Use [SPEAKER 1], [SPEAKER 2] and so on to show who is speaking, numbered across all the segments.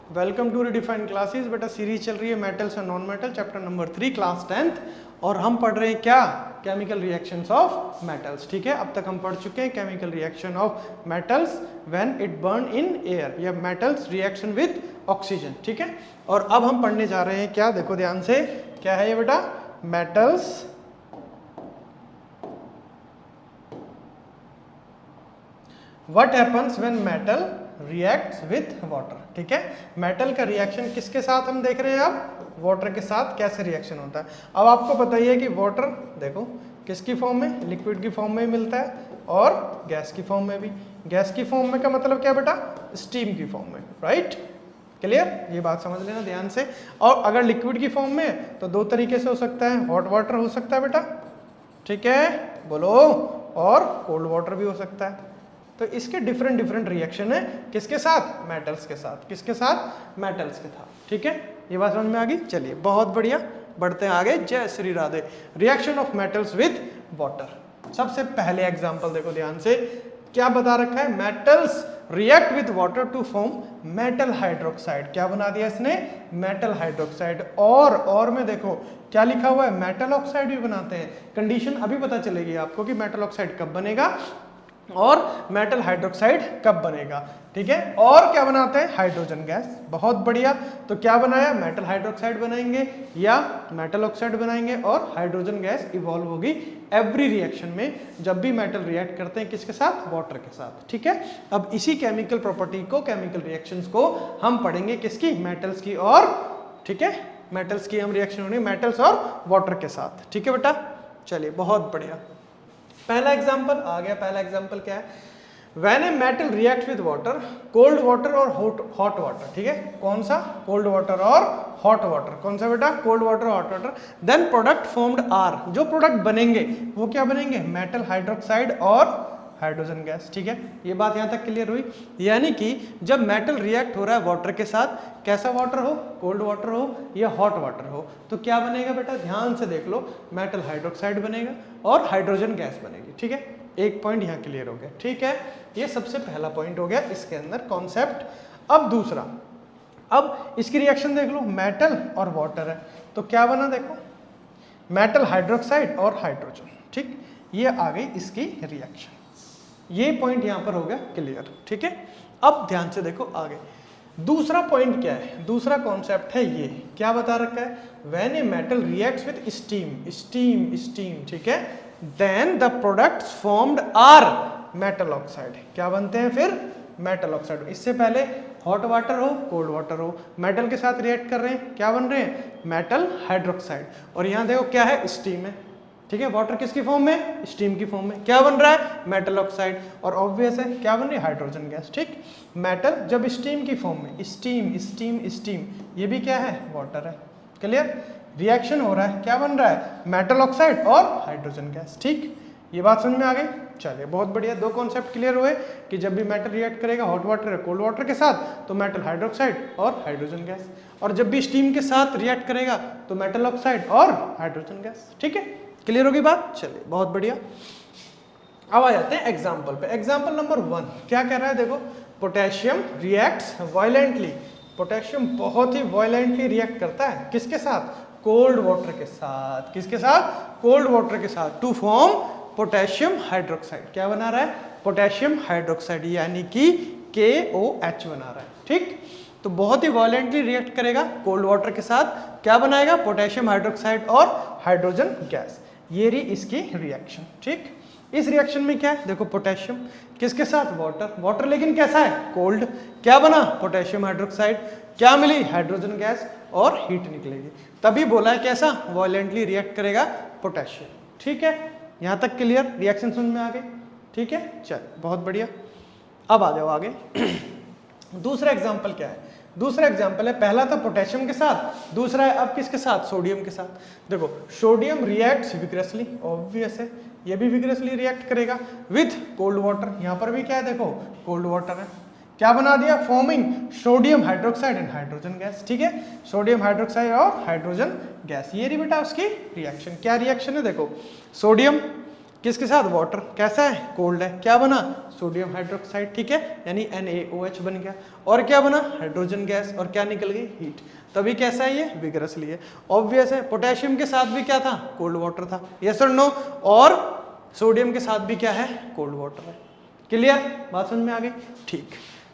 [SPEAKER 1] Welcome to redefined classes. बेटा series चल रही है metals and non metal, chapter number 3, class 10th, और हम पढ़ रहे हैं क्या? Chemical reactions of metals. ठीक है, अब तक हम पढ़ चुके हैं chemical reaction of metals when it burn in air, या मेटल्स रिएक्शन विद ऑक्सीजन। ठीक है, और अब हम पढ़ने जा रहे हैं क्या? देखो ध्यान से, क्या है ये बेटा? Metals what happens when metal reacts with water. ठीक है, मेटल का रिएक्शन किसके साथ हम देख रहे हैं अब? वाटर के साथ कैसे रिएक्शन होता है। अब आपको पता ही है कि वाटर देखो किसकी फॉर्म में? लिक्विड की फॉर्म में मिलता है, और गैस की फॉर्म में भी। गैस की फॉर्म में का मतलब क्या बेटा? स्टीम की फॉर्म में, राइट? क्लियर? ये बात समझ लेना ध्यान से। और अगर लिक्विड की फॉर्म में तो दो तरीके से हो सकता है, हॉट वाटर हो सकता है बेटा, ठीक है, बोलो, और कोल्ड वाटर भी हो सकता है। तो इसके डिफरेंट रिएक्शन है किसके साथ? मेटल्स के साथ। किसके साथ? मेटल्स के साथ। ठीक है, ये बात समझ में आ गई? चलिए बहुत बढ़िया, बढ़ते हैं आगे। जय Shri Radhe. Reaction of metals with water. सबसे पहले एग्जांपल देखो ध्यान से, क्या बता रखा है? Metals react with water to form metal hydroxide. क्या बना दिया इसने? Metal hydroxide. और में देखो क्या लिखा हुआ है? मेटल ऑक्साइड भी बनाते हैं। कंडीशन अभी पता चलेगी आपको कि मेटल ऑक्साइड कब बनेगा और मेटल हाइड्रोक्साइड कब बनेगा। ठीक है, और क्या बनाते हैं? Hydrogen gas. बहुत बढ़िया। तो क्या बनाया? मेटल हाइड्रोक्साइड बनाएंगे या मेटल ऑक्साइड बनाएंगे, और हाइड्रोजन गैस इवॉल्व होगी एवरी रिएक्शन में, जब भी मेटल रिएक्ट करते हैं किसके साथ? वाटर के साथ। ठीक है, अब इसी केमिकल प्रॉपर्टी को, केमिकल रिएक्शंस को हम पढ़ेंगे किसकी? मेटल्स की। और ठीक है, मेटल्स की हम रिएक्शन होनी मेटल्स और वाटर के साथ। ठीक है बेटा, चलिए बहुत बढ़िया। पहला एग्जांपल आ गया। पहला एग्जांपल क्या है? When a metal reacts with water, cold water और hot water। ठीक है, कौन सा? कोल्ड वाटर और हॉट वाटर। कौन सा बेटा? कोल्ड वाटर और hot water. Then product formed are, जो प्रोडक्ट बनेंगे वो क्या बनेंगे? मेटल हाइड्रोक्साइड और हाइड्रोजन गैस। ठीक है, ये बात यहाँ तक क्लियर हुई? यानी कि जब मेटल रिएक्ट हो रहा है वाटर के साथ, कैसा वाटर हो? कोल्ड वाटर हो या हॉट वाटर हो, तो क्या बनेगा बेटा? ध्यान से देख लो, मेटल हाइड्रोक्साइड बनेगा और हाइड्रोजन गैस बनेगी। ठीक है, एक पॉइंट यहाँ क्लियर हो गया। ठीक है, ये सबसे पहला पॉइंट हो गया इसके अंदर कॉन्सेप्ट। अब दूसरा, अब इसकी रिएक्शन देख लो, मेटल और वाटर है, तो क्या बना देखो? मेटल हाइड्रोक्साइड और हाइड्रोजन। ठीक, ये आ गई इसकी रिएक्शन। ये पॉइंट यहां पर हो गया क्लियर। ठीक है, अब ध्यान से देखो आगे। दूसरा पॉइंट क्या है? दूसरा कॉन्सेप्ट है ये, क्या बता रखा है? When a metal reacts with steam, ठीक है, then the products formed are metal oxide. क्या बनते हैं फिर? Metal oxide. इससे पहले हॉट वाटर हो, कोल्ड वाटर हो, मेटल के साथ रिएक्ट कर रहे हैं, क्या बन रहे हैं? Metal hydroxide. और यहां देखो क्या है? स्टीम है। ठीक है, वाटर किसकी फॉर्म में? स्टीम की फॉर्म में। क्या बन रहा है? Metal oxide. और ऑब्वियस है क्या बन रही है? Hydrogen gas. ठीक, मेटल जब स्टीम की फॉर्म में, स्टीम, ये भी क्या है? वाटर है। क्लियर? रिएक्शन हो रहा है, क्या बन रहा है? मेटल ऑक्साइड और हाइड्रोजन गैस। ठीक, ये बात समझ में आ गई? चलिए बहुत बढ़िया, दो कॉन्सेप्ट क्लियर हुए कि जब भी मेटल रिएक्ट करेगा हॉट वाटर या कोल्ड वाटर के साथ तो मेटल हाइड्रोक्साइड और हाइड्रोजन गैस, और जब भी स्टीम के साथ रिएक्ट करेगा तो मेटल ऑक्साइड और हाइड्रोजन गैस। ठीक है, क्लियर होगी बात? चलिए बहुत बढ़िया। अब आ जाते हैं एग्जाम्पल पे। एग्जाम्पल नंबर 1 क्या कह रहा है? देखो, पोटेशियम रिएक्ट्स वायलेंटली। पोटेशियम बहुत ही वायलेंटली रिएक्ट करता है किसके साथ? कोल्ड वाटर के साथ। किसके साथ? कोल्ड वाटर के साथ, टू फॉर्म पोटेशियम हाइड्रोक्साइड। क्या बना रहा है? पोटेशियम हाइड्रोक्साइड, यानी कि KOH बना रहा है। ठीक, तो बहुत ही वायलेंटली रिएक्ट करेगा कोल्ड वाटर के साथ, क्या बनाएगा? पोटेशियम हाइड्रोक्साइड और हाइड्रोजन गैस। ये रही इसकी रिएक्शन। ठीक, इस रिएक्शन में क्या है? देखो, पोटेशियम किसके साथ? वाटर लेकिन कैसा है? कोल्ड। क्या बना? Potassium hydroxide. क्या मिली? हाइड्रोजन गैस, और हीट निकलेगी। तभी बोला है कैसा? वायलेंटली रिएक्ट करेगा पोटेशियम। ठीक है, यहां तक क्लियर? रिएक्शन समझ में आ गई? ठीक है, चल बहुत बढ़िया। अब आ जाओ आगे। दूसरा एग्जाम्पल क्या है? दूसरा एग्जाम्पल है, पहला था पोटेशियम के साथ, दूसरा है अब किसके साथ? सोडियम के साथ। देखो, सोडियम रिएक्ट्स विग्रसली, ऑब्वियस है, ये भी विग्रसली रिएक्ट करेगा विथ कोल्ड वाटर। यहां पर भी क्या है? देखो, कोल्ड वाटर है। क्या बना दिया? Forming sodium hydroxide and hydrogen gas. ठीक है, सोडियम हाइड्रोक्साइड और हाइड्रोजन गैस, ये रही बेटा उसकी रिएक्शन। क्या रिएक्शन है? देखो, सोडियम किसके साथ, वाटर, कैसा है, कोल्ड है, क्या बना, सोडियम हाइड्रोक्साइड, ठीक है, यानी NaOH बन गया, और क्या बना, हाइड्रोजन गैस, और क्या निकल गई, हीट। तभी कैसा है ये, विगरसली है। ऑब्वियस है, पोटेशियम के साथ भी क्या था, कोल्ड वाटर था, यस और नो, और सोडियम के साथ भी क्या है, कोल्ड वाटर है। क्लियर, बात समझ में आ गई, ठीक।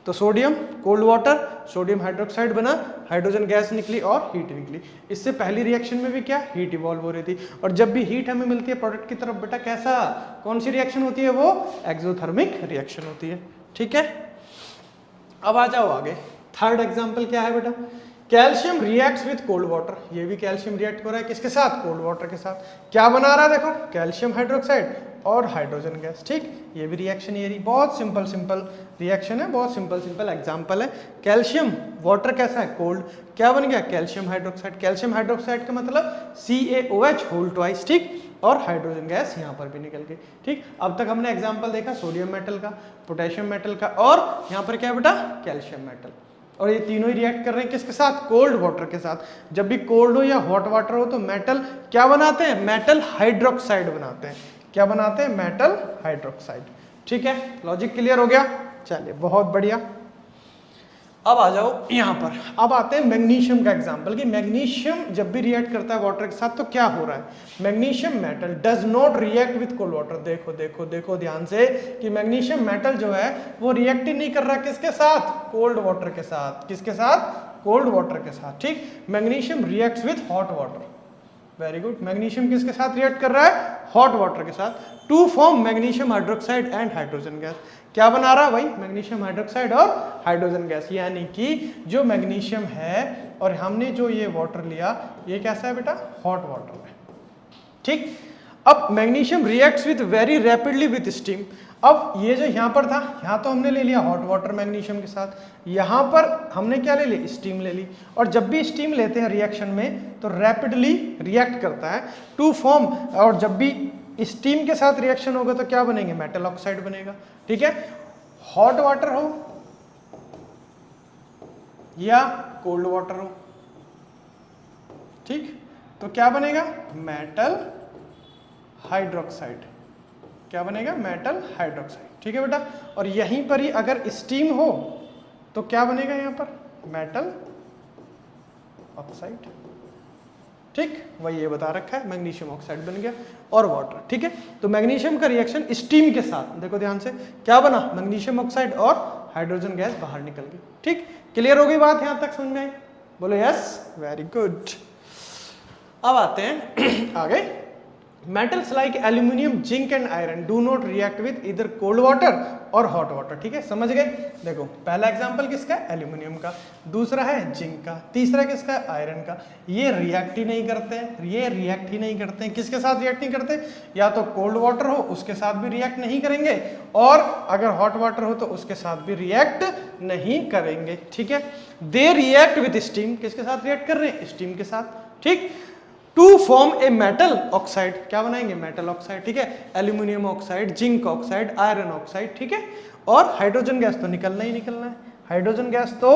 [SPEAKER 1] तो sodium, cold water, sodium hydroxide बना, हाइड्रोजन गैस निकली और हीट निकली। इससे पहली रिएक्शन में भी क्या, हीट इवॉल्व हो रही थी, और जब भी हीट हमें मिलती है प्रोडक्ट की तरफ, बेटा कैसा, कौन सी रिएक्शन होती है, वो एक्सोथर्मिक रिएक्शन होती है, ठीक है। अब आ जाओ आगे, थर्ड एग्जाम्पल क्या है बेटा, calcium reacts with cold water. ये भी कैल्शियम रिएक्ट हो रहा है किसके साथ, कोल्ड वाटर के साथ, क्या बना रहा है, देखो कैल्शियम हाइड्रोक्साइड और हाइड्रोजन गैस, ठीक। ये भी रिएक्शन, ये रही, बहुत सिंपल रिएक्शन है, बहुत सिंपल एग्जांपल है। कैल्शियम वाटर कैसा है, कोल्ड, क्या बन गया, कैल्शियम हाइड्रोक्साइड। कैल्शियम हाइड्रोक्साइड का मतलब CaOH होल ट्वाइस, ठीक, और हाइड्रोजन गैस यहाँ पर भी निकल गई, ठीक। अब तक हमने एग्जाम्पल देखा सोडियम मेटल का, पोटेशियम मेटल का, और यहाँ पर क्या बेटा, कैल्शियम मेटल। और ये तीनों ही रिएक्ट कर रहे हैं किसके साथ, कोल्ड वाटर के साथ। जब भी कोल्ड हो या हॉट वाटर हो तो मेटल क्या बनाते हैं, मेटल हाइड्रोक्साइड बनाते हैं, क्या बनाते हैं, मेटल हाइड्रोक्साइड, ठीक है। लॉजिक क्लियर हो गया, चलिए बहुत बढ़िया। अब आ जाओ यहाँ पर, अब आते हैं मैग्नीशियम का एग्जांपल, कि मैग्नीशियम जब भी रिएक्ट करता है वाटर के साथ तो क्या हो रहा है, magnesium metal does not react with cold water. देखो देखो देखो ध्यान से, कि मैग्नीशियम मेटल जो है वो रिएक्ट ही नहीं कर रहा किसके साथ, कोल्ड वाटर के साथ, किसके साथ, कोल्ड वाटर के साथ, ठीक। Magnesium reacts with hot water, very good. Magnesium किसके साथ रिएक्ट कर रहा है, हॉट वाटर के साथ, to form magnesium hydroxide and hydrogen gas. क्या बना रहा है भाई, मैग्नीशियम हाइड्रोक्साइड और हाइड्रोजन गैस, यानी कि जो मैग्नीशियम है और हमने जो ये वाटर लिया, ये कैसा है बेटा, हॉट वाटर है, ठीक। अब magnesium reacts with very rapidly with steam. अब ये जो यहाँ पर था, यहाँ तो हमने ले लिया हॉट वाटर मैग्नीशियम के साथ, यहाँ पर हमने क्या ले ली, स्टीम ले ली। और जब भी स्टीम लेते हैं रिएक्शन में तो रैपिडली रिएक्ट करता है टू फॉर्म, और जब भी स्टीम के साथ रिएक्शन होगा तो क्या बनेंगे, मेटल ऑक्साइड बनेगा, ठीक है। हॉट वाटर हो या कोल्ड वाटर हो, ठीक, तो क्या बनेगा, मेटल हाइड्रोक्साइड, क्या बनेगा, मेटल हाइड्रोक्साइड, ठीक है बेटा। और यहीं पर ही अगर स्टीम हो तो क्या बनेगा यहाँ पर, मेटल ऑक्साइड, ठीक, वही ये बता रखा है, मैग्नीशियम ऑक्साइड बन गया और वाटर, ठीक है। तो मैग्नीशियम का रिएक्शन स्टीम के साथ, देखो ध्यान से, क्या बना, मैग्नीशियम ऑक्साइड और हाइड्रोजन गैस बाहर निकल गई, ठीक। क्लियर हो गई बात, यहां तक समझ में आई, बोलो यस, वेरी गुड। अब आते हैं आगे, metals like aluminium, zinc and iron do not react with इधर कोल्ड वाटर और हॉट वाटर, ठीक है, समझ गए। देखो पहला एग्जांपल किसका, एल्यूमिनियम का, दूसरा है जिंक का, तीसरा किसका, आयरन का। ये रिएक्ट ही नहीं करते, ये रिएक्ट ही नहीं करते, किसके साथ रिएक्ट नहीं करते, या तो कोल्ड वाटर हो उसके साथ भी रिएक्ट नहीं करेंगे, और अगर हॉट वाटर हो तो उसके साथ भी रिएक्ट नहीं करेंगे, ठीक है। दे रिएक्ट विद स्टीम, किसके साथ रिएक्ट कर रहे हैं, स्टीम के साथ, ठीक। To form a metal oxide, क्या बनाएंगे, मेटल ऑक्साइड, ठीक है, aluminium oxide, zinc oxide, iron oxide, ठीक है। और हाइड्रोजन गैस तो निकलना ही निकलना है, हाइड्रोजन गैस तो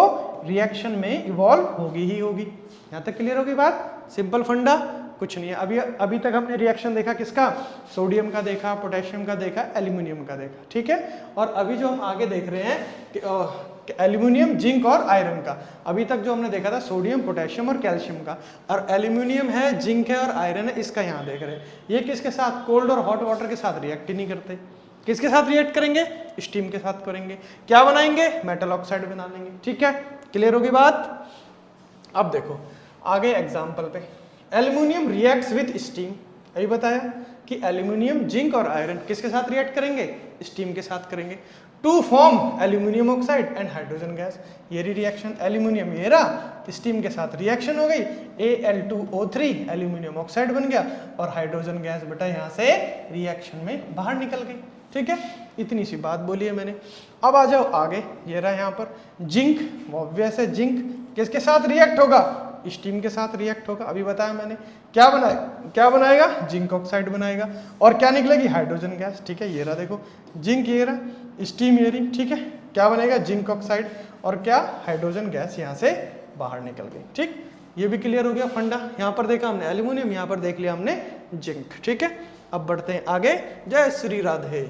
[SPEAKER 1] रिएक्शन में इवॉल्व होगी ही होगी। यहाँ तक क्लियर होगी बात, सिंपल फंडा, कुछ नहीं है। अभी तक हमने रिएक्शन देखा किसका, सोडियम का देखा, पोटेशियम का देखा, एल्यूमिनियम का देखा, ठीक है। और अभी जो हम आगे देख रहे हैं एल्यूमिनियम, जिंक और आयरन का, अभी तक जो हमने देखा था सोडियम, पोटेशियम और कैल्शियम का, और एल्यूमिनियम है, जिंक है और आयरन है, इसका यहाँ देख रहे हैं। ये किसके साथ, कोल्ड और हॉट वाटर के साथ रिएक्ट ही नहीं करते, किसके साथ रिएक्ट करेंगे, स्टीम के साथ करेंगे, क्या बनाएंगे, मेटल ऑक्साइड बना लेंगे, ठीक है। क्लियर होगी बात। अब देखो आगे एग्जाम्पल पे, एल्यूमिनियम रिएक्ट्स विथ स्टीम, अभी बताया कि एल्यूमिनियम, जिंक और आयरन किसके साथ रिएक्ट करेंगे, स्टीम के साथ करेंगे, to form aluminium oxide and hydrogen gas. ये रिएक्शन, एल्यूमिनियम ये रहा, स्टीम के साथ रिएक्शन हो गई, Al2O3 एल्यूमिनियम ऑक्साइड बन गया, और हाइड्रोजन गैस बेटा यहाँ से रिएक्शन में बाहर निकल गई, ठीक है। इतनी सी बात बोली है मैंने। अब आ जाओ आगे, ये रहा यहाँ पर जिंक, ऑब्वियस है जिंक किसके साथ रिएक्ट होगा, स्टीम के साथ रिएक्ट होगा, अभी बताया मैंने। क्या बनाएगा, जिंक ऑक्साइड बनाएगा, और क्या निकलेगी, हाइड्रोजन गैस, ठीक है। ये रहा देखो, जिंक ये रहा, स्टीम ये रही, ठीक है। क्या बनेगा, जिंक ऑक्साइड, और क्या, हाइड्रोजन गैस यहाँ से बाहर निकल गई, ठीक। ये भी क्लियर हो गया फंडा। यहाँ पर देखा हमने एल्यूमिनियम, यहाँ पर देख लिया हमने जिंक, ठीक है। अब बढ़ते हैं आगे, जय श्री राधे।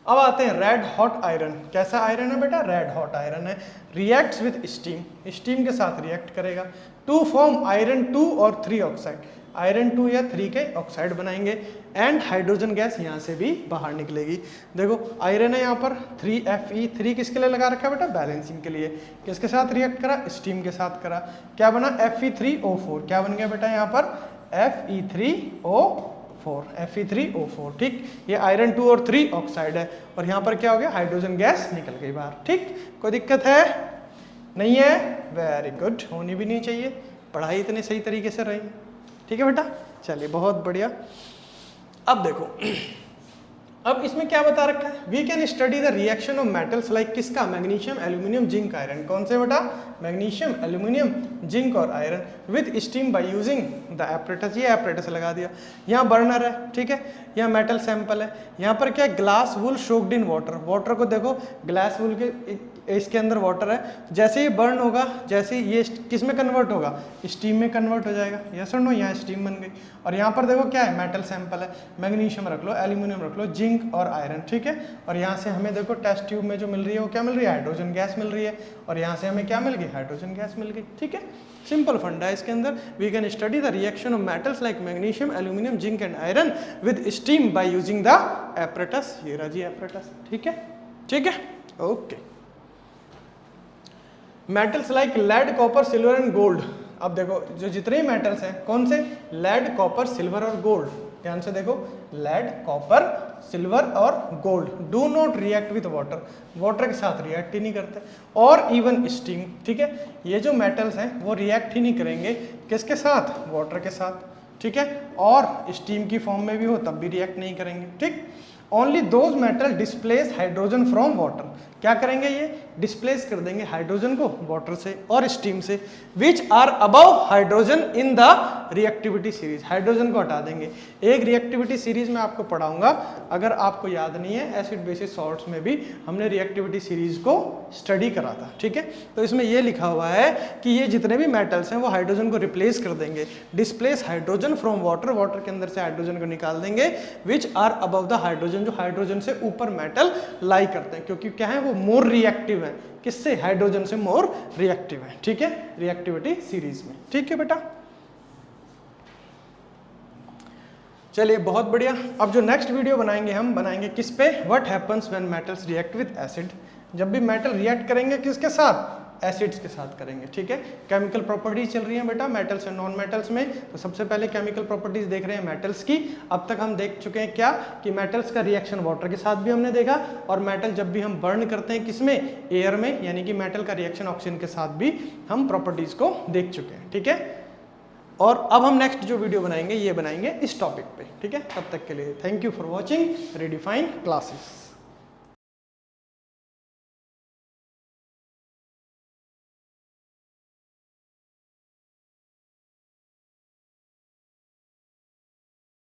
[SPEAKER 1] अब आते हैं रेड हॉट आयरन। कैसा आयरन है बेटा? रेड हॉट आयरन है। रिएक्ट्स विथ स्टीम, स्टीम के साथ रिएक्ट करेगा टू फॉर्म आयरन 2 और 3 ऑक्साइड, आयरन 2 या 3 के ऑक्साइड बनाएंगे एंड हाइड्रोजन गैस यहाँ से भी बाहर निकलेगी। देखो आयरन है यहाँ पर 3Fe3 किसके लिए लगा रखा है बेटा? बैलेंसिंग के लिए। किसके साथ रिएक्ट करा? स्टीम के साथ करा। क्या बना? Fe3O4। क्या बन गया बेटा यहाँ पर? Fe3O4, ठीक। ये आयरन 2 और 3 ऑक्साइड है और यहाँ पर क्या हो गया? हाइड्रोजन गैस निकल गई बाहर, ठीक। कोई दिक्कत है? नहीं है? वेरी गुड, होनी भी नहीं चाहिए, पढ़ाई इतने सही तरीके से रही, ठीक है बेटा। चलिए बहुत बढ़िया। अब देखो अब इसमें क्या बता रखा है? We can study the reaction of metals like किसका? Magnesium, aluminium, zinc, iron. कौन से बेटा? मैग्नीशियम, एल्यूमिनियम, जिंक और iron with steam by using the apparatus. ये एपरेटस लगा दिया। यहाँ बर्नर है, ठीक है। यहाँ मेटल सैंपल है। यहाँ पर क्या? Glass wool soaked in water. Water को देखो, ग्लास वुल के इसके अंदर वाटर है। जैसे ही बर्न होगा, जैसे ही ये किस में कन्वर्ट होगा? स्टीम में कन्वर्ट हो जाएगा। यस और नो? यहाँ स्टीम बन गई। और यहाँ पर देखो क्या है? मेटल सैंपल है। मैग्नीशियम रख लो, एल्यूमिनियम रख लो, जिंक और आयरन, ठीक है। और यहाँ से हमें देखो टेस्ट ट्यूब में जो मिल रही है वो क्या मिल रही है? हाइड्रोजन गैस मिल रही है। और यहाँ से हमें क्या मिल गई? हाइड्रोजन गैस मिल गई, ठीक है। सिंपल फंडा है इसके अंदर। We can study the reaction of metals like magnesium, aluminium, zinc and iron with steam by using the apparatus. ये रहा जी एपरेटस, ठीक है, ठीक है, okay. Metals like lead, copper, silver and gold. अब देखो जो जितने ही मेटल्स हैं, कौन से? लेड, कॉपर, सिल्वर और गोल्ड। ध्यान से देखो, लेड, कॉपर, सिल्वर और gold do not react with water, water के साथ रिएक्ट ही नहीं करते, और इवन स्टीम, ठीक है। ये जो मेटल्स हैं वो रिएक्ट ही नहीं करेंगे किसके साथ? वाटर के साथ, ठीक है। और स्टीम की फॉर्म में भी हो तब भी रिएक्ट नहीं करेंगे, ठीक। Only those metal displace hydrogen from water. क्या करेंगे? ये डिस्प्लेस कर देंगे हाइड्रोजन को वाटर से और स्टीम से। Which are above hydrogen in the reactivity series. Hydrogen को हटा देंगे। एक रिएक्टिविटी सीरीज में आपको पढ़ाऊंगा, अगर आपको याद नहीं है, एसिड बेसिस सॉल्ट्स में भी हमने रिएक्टिविटी सीरीज को स्टडी करा था, ठीक है। तो इसमें यह लिखा हुआ है कि ये जितने भी मेटल्स हैं वो हाइड्रोजन को रिप्लेस कर देंगे, displace hydrogen from water, water के अंदर से हाइड्रोजन को निकाल देंगे। Which are above the hydrogen, जो हाइड्रोजन से ऊपर मेटल लाई करते हैं, क्योंकि क्या है? वो मोर रिएक्टिव है। किससे? हाइड्रोजन से मोर रिएक्टिव है, ठीक है, रिएक्टिविटी सीरीज में, ठीक है बेटा। चलिए बहुत बढ़िया। अब जो नेक्स्ट वीडियो बनाएंगे हम बनाएंगे किस पे? What happens when metals react with acid. जब भी मेटल रिएक्ट करेंगे किसके साथ? एसिड्स के साथ करेंगे, ठीक है। केमिकल प्रॉपर्टीज चल रही हैं बेटा मेटल्स एंड नॉन मेटल्स में। तो सबसे पहले केमिकल प्रॉपर्टीज देख रहे हैं मेटल्स की। अब तक हम देख चुके हैं क्या? कि मेटल्स का रिएक्शन वाटर के साथ भी हमने देखा, और मेटल जब भी हम बर्न करते हैं किसमें? एयर में, यानी कि मेटल का रिएक्शन ऑक्सीजन के साथ भी हम प्रॉपर्टीज को देख चुके हैं, ठीक है। और अब हम नेक्स्ट जो वीडियो बनाएंगे ये बनाएंगे इस टॉपिक पे, ठीक है। तब तक के लिए thank you for watching redefine classes.